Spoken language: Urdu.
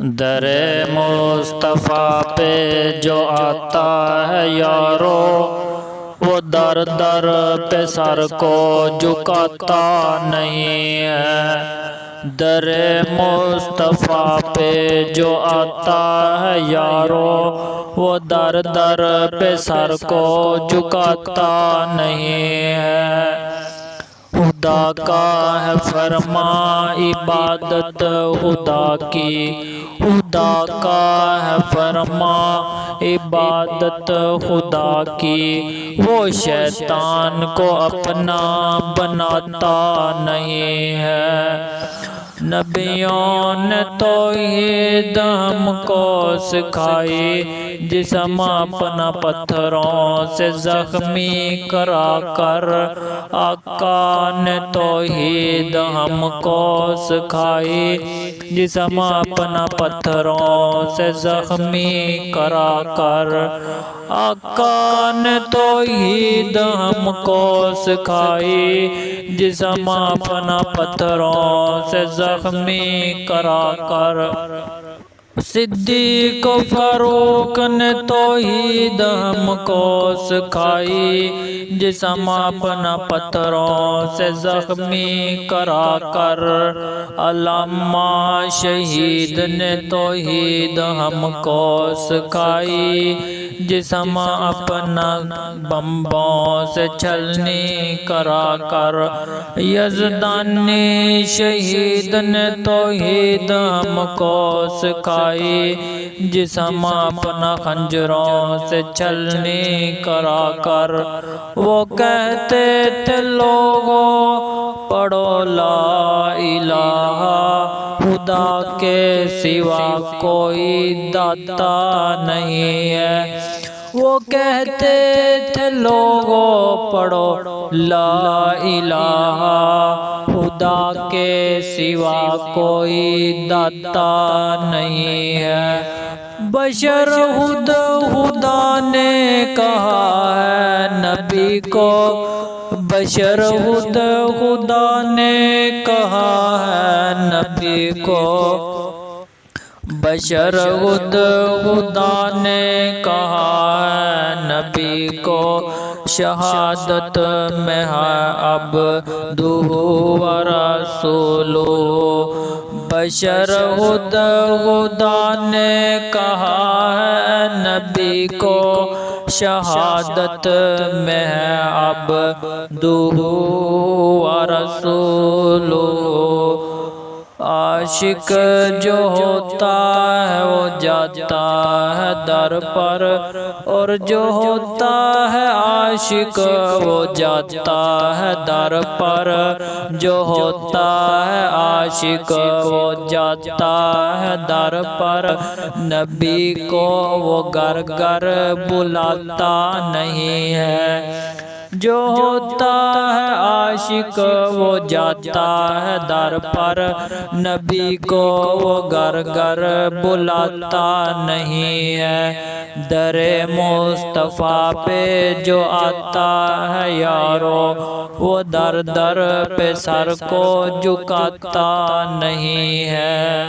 در مصطفیٰ پہ جو آتا ہے یارو، وہ در در پہ سر کو جھکاتا نہیں ہے۔ در مصطفیٰ پہ جو آتا ہے یارو، وہ در در پہ سر کو جھکاتا نہیں ہے۔ خدا کا ہے فرما عبادت خدا کی، خدا کا ہے فرما عبادت خدا کی، وہ شیطان کو اپنا بناتا نہیں ہے۔ نبیوں نے توحید ہم کو سکھائی، جسم اپنا پتھروں سے زخمی کرا کر۔ آقا نے توحید ہم کو سکھائی، جسم اپنا پتھروں سے زخمی کرا کر۔ آقا نے توحید ہم کو سکھائی، جسم اپنا پتھروں سے زخمی کرا کر۔ صدیق و فاروق نے توحید ہم کو سکھائی، جسم اپنا پتھروں سے زخمی کرا کر۔ علامہ شہید نے توحید ہم کو سکھائی، جسم اپنا بمبوں سے چھلنی کرا کر۔ یزدانی شہید نے توحید ہم کو سکھائی، جسم اپنا خنجروں سے چھلنی کرا کر۔ وہ کہتے تھے لوگوں پڑھو لا الہ، خدا کے سوا کوئی داتا نہیں ہے۔ وہ کہتے تھے لوگوں پڑھو لا الہ، خدا کے سوا کوئی داتا نہیں ہے۔ بشر خود خدا نے کہا ہے نبی کو، بشر خود خدا نے کہا ہے نبی کو، بشر خود خدا نے کہا ہے نبی کو۔ شہادت میں ہے عبدہ و رسولہ، بشر خود خدا نے کہا ہے نبی کو۔ شہادت میں ہے عبدہ و رسولہ۔ عاشق جو ہوتا ہے وہ جاتا ہے در پر، اور جو ہوتا ہے عاشق وہ جاتا ہے در پر۔ جو ہوتا ہے عاشق وہ جاتا ہے در پر، نبی کو وہ گھر گھر بلاتا نہیں ہے۔ جو ہوتا ہے عاشق وہ جاتا ہے در پر، نبی کو وہ گھر گھر بلاتا نہیں ہے۔ در مصطفیٰ پہ جو آتا ہے یارو، وہ در در پہ سر کو جھکاتا نہیں ہے۔